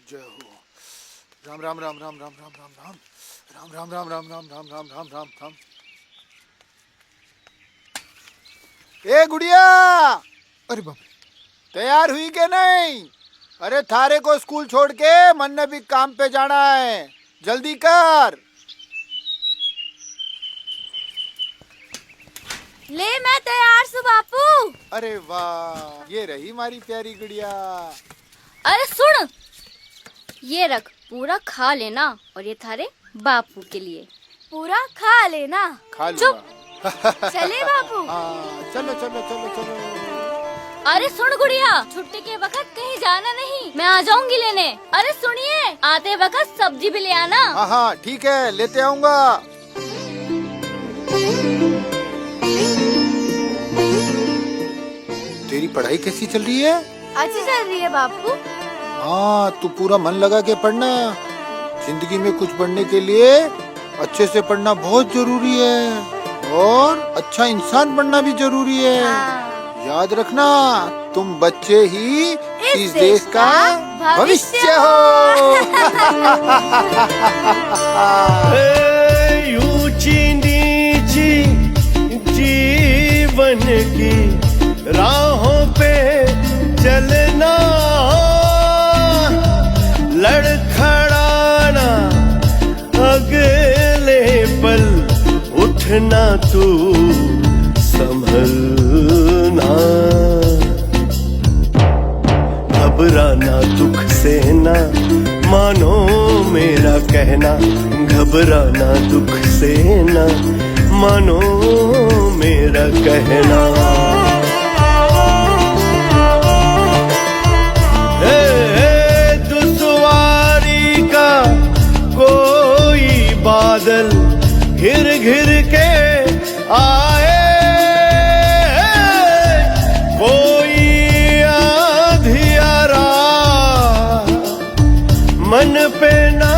जय हो। राम राम राम राम राम राम राम राम राम राम राम राम राम राम राम राम राम। ए गुड़िया, अरे बाप, तैयार हुई के नहीं? अरे थारे को स्कूल छोड़ के मन ने भी काम पे जाना है, जल्दी कर। ले मैं तैयार हूँ बापू। अरे वाह, ये रही हमारी प्यारी गुड़िया। अरे सुन, ये रख, पूरा खा लेना और ये थारे बापू के लिए। पूरा खा लेना। खा लूंगा। चुप। चले बापू। हाँ, चलो चलो चलो चलो। अरे सुन गुड़िया, छुट्टी के वक्त कहीं जाना नहीं, मैं आ जाऊंगी लेने। अरे सुनिए, आते वक्त सब्जी भी ले आना। हाँ हाँ ठीक है, लेते आऊंगा। तेरी पढ़ाई कैसी चल रही है? अच्छी चल रही है बापू। हाँ, तू पूरा मन लगा के पढ़ना। जिंदगी में कुछ पढ़ने के लिए अच्छे से पढ़ना बहुत जरूरी है और अच्छा इंसान बनना भी जरूरी है। हाँ। याद रखना, तुम बच्चे ही इस देश का भविष्य हो। ऊंची नीची जीवन की राहों पे चलना, लड़खड़ाना अगले पल, उठना तू संभलना, घबराना दुख से ना मानो मेरा कहना, घबराना दुख से ना मानो मेरा कहना। दुश्वारी का कोई बादल घिर घिर के आए, कोई आधियारा मन पे ना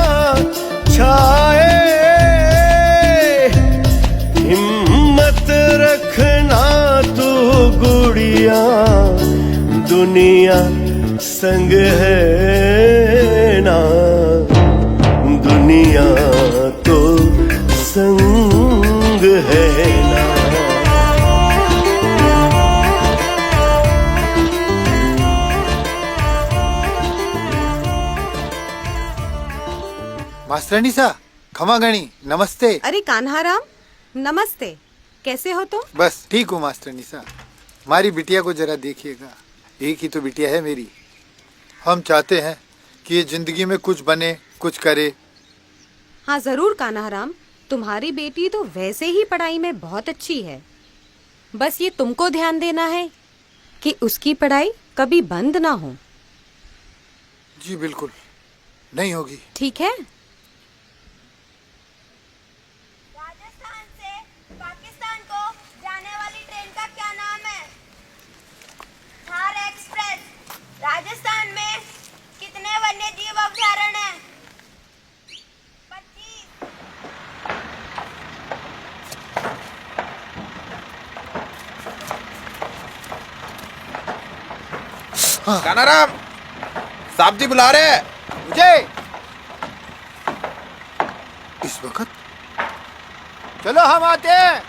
छाए, हिम्मत रखना तू गुड़िया, दुनिया संग है ना, दुनिया तो संग है ना। मास्टरानी सा, खमा गणी, नमस्ते। अरे कान्हाराम, नमस्ते। कैसे हो तुम? बस ठीक हूँ मास्टरानी सा। हमारी बिटिया को जरा देखिएगा, एक ही तो बिटिया है मेरी। हम चाहते हैं कि ये जिंदगी में कुछ बने, कुछ करे। हाँ जरूर कान्हाराम, तुम्हारी बेटी तो वैसे ही पढ़ाई में बहुत अच्छी है। बस ये तुमको ध्यान देना है कि उसकी पढ़ाई कभी बंद ना हो। जी बिल्कुल, नहीं होगी। ठीक है। राजस्थान से पाकिस्तान को जाने वाली ट्रेन का क्या नाम है? थार एक्सप्रेस। राजस्थान में कितने वन्य जीव अभयारण्य हैं? 25। कानाराम, साहब जी बुला रहे हैं मुझे इस वक्त। चलो हम आते हैं।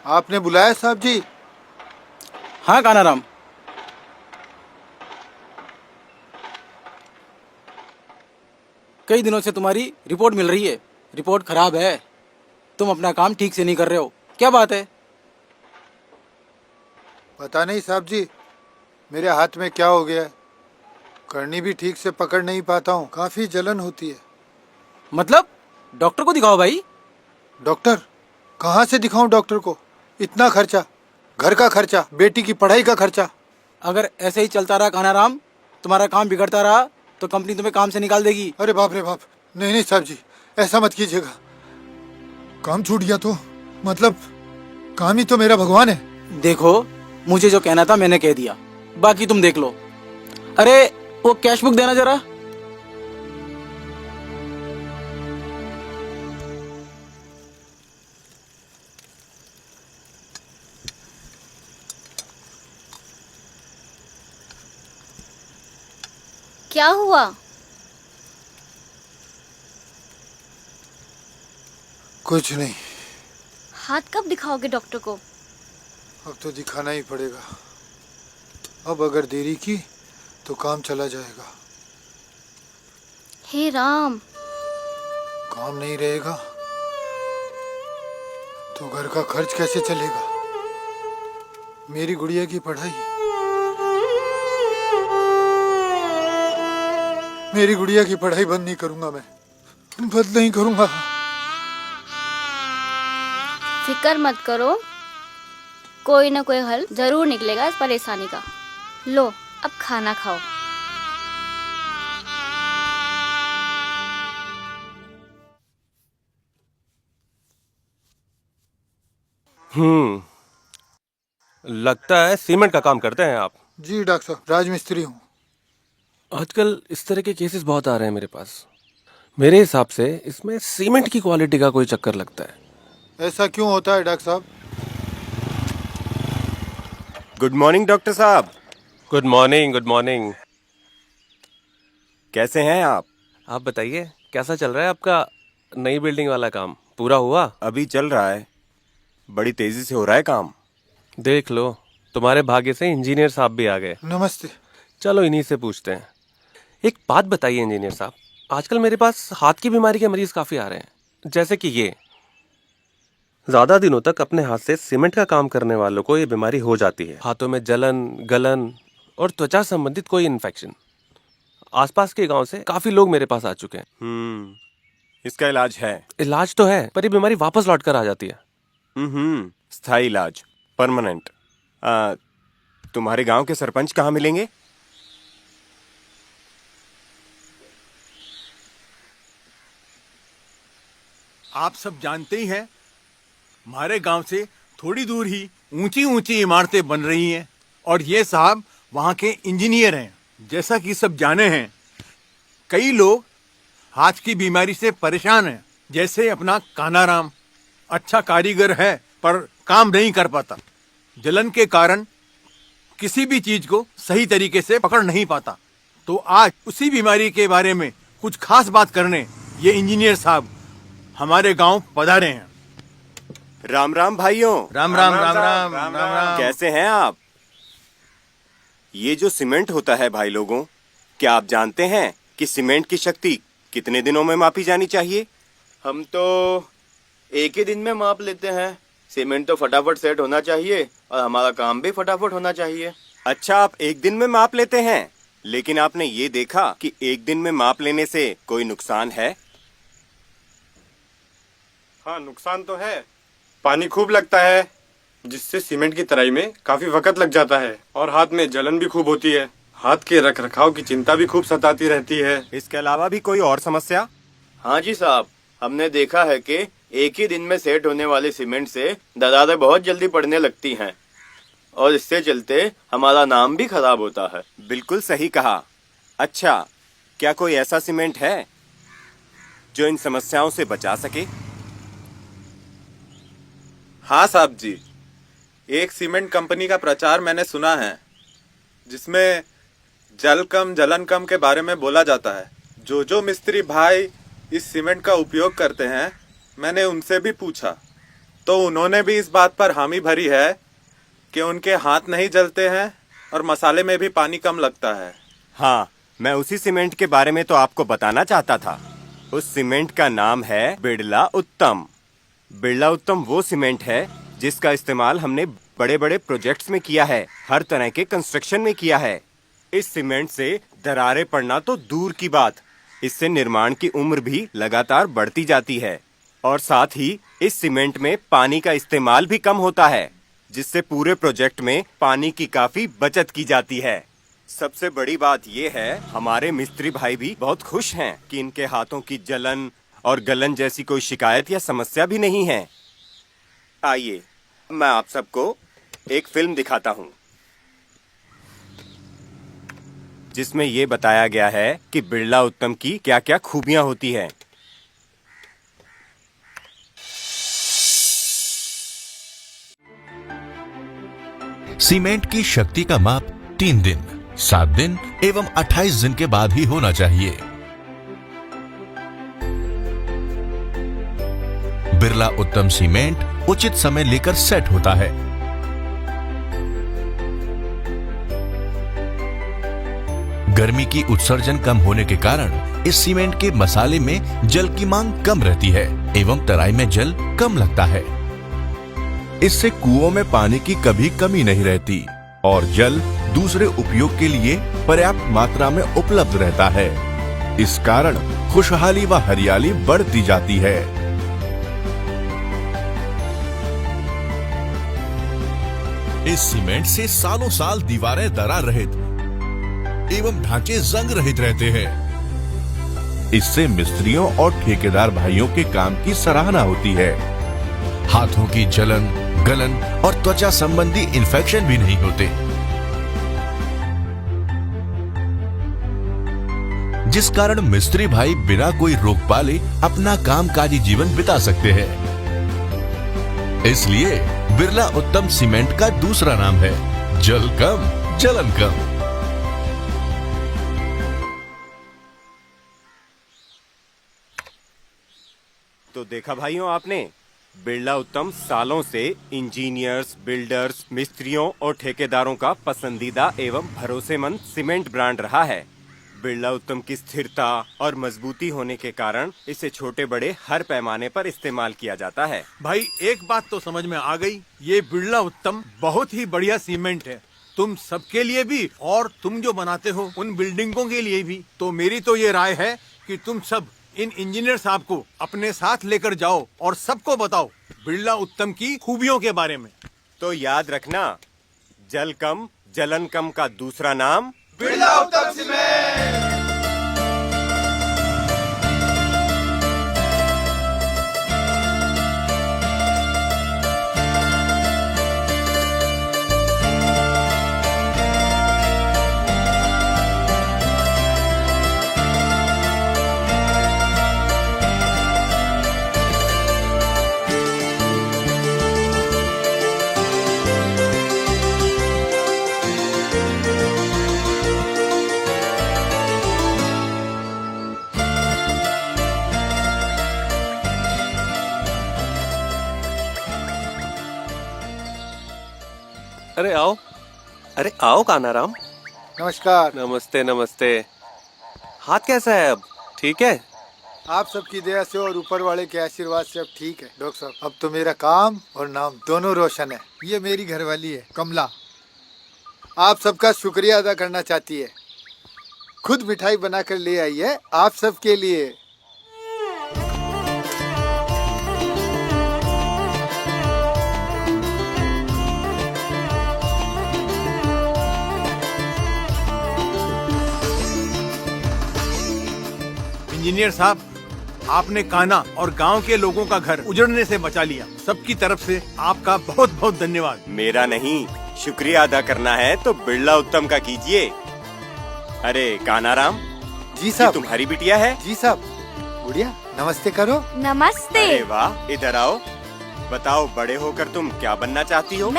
आपने बुलाया साहब जी? हाँ कानाराम, कई दिनों से तुम्हारी रिपोर्ट मिल रही है। रिपोर्ट खराब है, तुम अपना काम ठीक से नहीं कर रहे हो। क्या बात है? पता नहीं साहब जी, मेरे हाथ में क्या हो गया है। करनी भी ठीक से पकड़ नहीं पाता हूँ, काफी जलन होती है। मतलब डॉक्टर को दिखाओ भाई। डॉक्टर? कहाँ से दिखाऊं डॉक्टर को? इतना खर्चा, घर का खर्चा, बेटी की पढ़ाई का खर्चा। अगर ऐसे ही चलता रहा कानाराम, तुम्हारा काम बिगड़ता रहा तो कंपनी तुम्हें काम से निकाल देगी। अरे बाप रे बाप, नहीं नहीं साहब जी, ऐसा मत कीजिएगा। काम छूट गया तो मतलब काम ही तो मेरा भगवान है। देखो, मुझे जो कहना था मैंने कह दिया, बाकी तुम देख लो। अरे वो कैश बुक देना जरा। क्या हुआ? कुछ नहीं। हाथ कब दिखाओगे डॉक्टर को? अब तो दिखाना ही पड़ेगा। अब अगर देरी की तो काम चला जाएगा। हे राम। काम नहीं रहेगा तो घर का खर्च कैसे चलेगा? मेरी गुड़िया की पढ़ाई, मेरी गुड़िया की पढ़ाई बंद नहीं करूंगा मैं, बंद नहीं करूंगा। फिक्र मत करो, कोई ना कोई हल जरूर निकलेगा इस परेशानी का। लो अब खाना खाओ। लगता है सीमेंट का काम करते हैं आप। जी डॉक्टर साहब, राजमिस्त्री हूँ। आजकल इस तरह के केसेस बहुत आ रहे हैं मेरे पास। मेरे हिसाब से इसमें सीमेंट की क्वालिटी का कोई चक्कर लगता है। ऐसा क्यों होता है डॉक्टर साहब? गुड मॉर्निंग डॉक्टर साहब। Good morning, good morning. कैसे हैं आप? आप बताइए कैसा चल रहा है आपका नई बिल्डिंग वाला काम? पूरा हुआ? अभी चल रहा है, बड़ी तेजी से हो रहा है काम। देख लो, तुम्हारे भाग्य से इंजीनियर साहब भी आ गए। नमस्ते। चलो इन्हीं से पूछते हैं। एक बात बताइए इंजीनियर साहब, आजकल मेरे पास हाथ की बीमारी के मरीज काफी आ रहे हैं, जैसे कि ये। ज्यादा दिनों तक अपने हाथ से सीमेंट का काम करने वालों को ये बीमारी हो जाती है। हाथों में जलन, गलन और त्वचा संबंधित कोई इन्फेक्शन। आसपास के गांव से काफी लोग मेरे पास आ चुके हैं। इसका इलाज है? इलाज तो है, पर ये बीमारी वापस लौट कर आ जाती है। स्थायी इलाज, परमानेंट। तुम्हारे गांव के सरपंच कहाँ मिलेंगे? आप सब जानते ही हैं, हमारे गांव से थोड़ी दूर ही ऊंची ऊंची इमारतें बन रही हैं और ये साहब वहां के इंजीनियर हैं। जैसा कि सब जाने हैं, कई लोग हाथ की बीमारी से परेशान हैं। जैसे अपना कानाराम, अच्छा कारीगर है पर काम नहीं कर पाता। जलन के कारण किसी भी चीज को सही तरीके से पकड़ नहीं पाता। तो आज उसी बीमारी के बारे में कुछ खास बात करने ये इंजीनियर साहब हमारे गांव पधारे हैं। राम राम भाइयों। राम राम राम राम राम राम। कैसे हैं आप? ये जो सीमेंट होता है भाई लोगों, क्या आप जानते हैं कि सीमेंट की शक्ति कितने दिनों में मापी जानी चाहिए? हम तो एक ही दिन में माप लेते हैं। सीमेंट तो फटाफट सेट होना चाहिए और हमारा काम भी फटाफट होना चाहिए। अच्छा, आप एक दिन में माप लेते हैं, लेकिन आपने ये देखा कि एक दिन में माप लेने से कोई नुकसान है? हाँ, नुकसान तो है। पानी खूब लगता है, जिससे सीमेंट की तराई में काफी वक्त लग जाता है और हाथ में जलन भी खूब होती है। हाथ के रख रखाव की चिंता भी खूब सताती रहती है। इसके अलावा भी कोई और समस्या? हाँ जी साहब, हमने देखा है कि एक ही दिन में सेट होने वाले सीमेंट से दरारें बहुत जल्दी पड़ने लगती हैं और इससे चलते हमारा नाम भी खराब होता है। बिल्कुल सही कहा। अच्छा, क्या कोई ऐसा सीमेंट है जो इन समस्याओं से बचा सके? हाँ साहब जी, एक सीमेंट कंपनी का प्रचार मैंने सुना है जिसमें जल कम जलन कम के बारे में बोला जाता है। जो मिस्त्री भाई इस सीमेंट का उपयोग करते हैं, मैंने उनसे भी पूछा तो उन्होंने भी इस बात पर हामी भरी है कि उनके हाथ नहीं जलते हैं और मसाले में भी पानी कम लगता है। हाँ, मैं उसी सीमेंट के बारे में तो आपको बताना चाहता था। उस सीमेंट का नाम है बिड़ला उत्तम। बिड़ला उत्तम वो सीमेंट है जिसका इस्तेमाल हमने बड़े बड़े प्रोजेक्ट्स में किया है, हर तरह के कंस्ट्रक्शन में किया है। इस सीमेंट से दरारें पड़ना तो दूर की बात, इससे निर्माण की उम्र भी लगातार बढ़ती जाती है और साथ ही इस सीमेंट में पानी का इस्तेमाल भी कम होता है, जिससे पूरे प्रोजेक्ट में पानी की काफी बचत की जाती है। सबसे बड़ी बात यह है, हमारे मिस्त्री भाई भी बहुत खुश हैं कि इनके हाथों की जलन और गलन जैसी कोई शिकायत या समस्या भी नहीं है। आइए, मैं आप सबको एक फिल्म दिखाता हूँ जिसमें ये बताया गया है कि बिड़ला उत्तम की क्या क्या खूबियां होती हैं। सीमेंट की शक्ति का माप 3 दिन, 7 दिन एवं 28 दिन के बाद ही होना चाहिए। बिरला उत्तम सीमेंट उचित समय लेकर सेट होता है। गर्मी की उत्सर्जन कम होने के कारण इस सीमेंट के मसाले में जल की मांग कम रहती है एवं तराई में जल कम लगता है। इससे कुओं में पानी की कभी कमी नहीं रहती और जल दूसरे उपयोग के लिए पर्याप्त मात्रा में उपलब्ध रहता है। इस कारण खुशहाली व हरियाली बढ़ती जाती है। इस सीमेंट से सालों साल दीवारें दरार रहित एवं ढांचे जंग रहित रहते हैं। इससे मिस्त्रियों और ठेकेदार भाइयों के काम की सराहना होती है। हाथों की जलन, गलन और त्वचा संबंधी इन्फेक्शन भी नहीं होते, जिस कारण मिस्त्री भाई बिना कोई रोक पाले अपना कामकाजी जीवन बिता सकते हैं। इसलिए बिरला उत्तम सीमेंट का दूसरा नाम है जल कम जलन कम। तो देखा भाइयों आपने, बिरला उत्तम सालों से इंजीनियर्स, बिल्डर्स, मिस्त्रियों और ठेकेदारों का पसंदीदा एवं भरोसेमंद सीमेंट ब्रांड रहा है। बिरला उत्तम की स्थिरता और मजबूती होने के कारण इसे छोटे बड़े हर पैमाने पर इस्तेमाल किया जाता है। भाई एक बात तो समझ में आ गई, ये बिरला उत्तम बहुत ही बढ़िया सीमेंट है, तुम सबके लिए भी और तुम जो बनाते हो उन बिल्डिंगों के लिए भी। तो मेरी तो ये राय है कि तुम सब इन इंजीनियर साहब को अपने साथ लेकर जाओ और सबको बताओ बिरला उत्तम की खूबियों के बारे में। तो याद रखना, जल कम जलन कम का दूसरा नाम बिरला उत्तम सीमेंट। अरे आओ कानाराम। नमस्कार। नमस्ते नमस्ते। हाथ कैसा है अब, ठीक है? आप सबकी दया से और ऊपर वाले के आशीर्वाद से अब ठीक है डॉक्टर साहब। अब तो मेरा काम और नाम दोनों रोशन है। ये मेरी घरवाली है कमला, आप सबका शुक्रिया अदा करना चाहती है। खुद मिठाई बनाकर ले आई है आप सबके लिए। इंजीनियर साहब, आपने कान्हा और गांव के लोगों का घर उजड़ने से बचा लिया। सबकी तरफ से आपका बहुत बहुत धन्यवाद। मेरा नहीं, शुक्रिया अदा करना है तो बिरला उत्तम का कीजिए। अरे कानाराम जी साहब। तुम्हारी बिटिया है? जी साहब। गुड़िया नमस्ते करो। नमस्ते। अरे वाह, इधर आओ। बताओ, बड़े होकर तुम क्या बनना चाहती हो?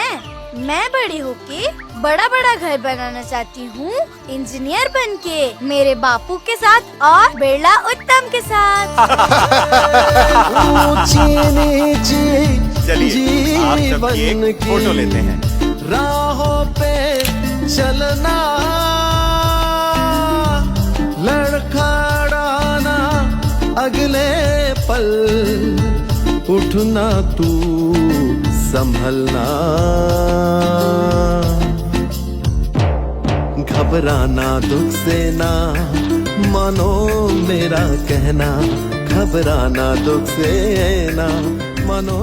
मैं बड़ी होके बड़ा बड़ा घर बनाना चाहती हूँ, इंजीनियर बनके मेरे बापू के साथ और बिरला उत्तम के साथ। चलिए आप सबकी एक फोटो लेते हैं। राहों पे चलना, लड़खड़ाना, अगले पल उठना, तू संभलना, घबराना दुख से ना, मानो मेरा कहना, घबराना दुख से ना, मानो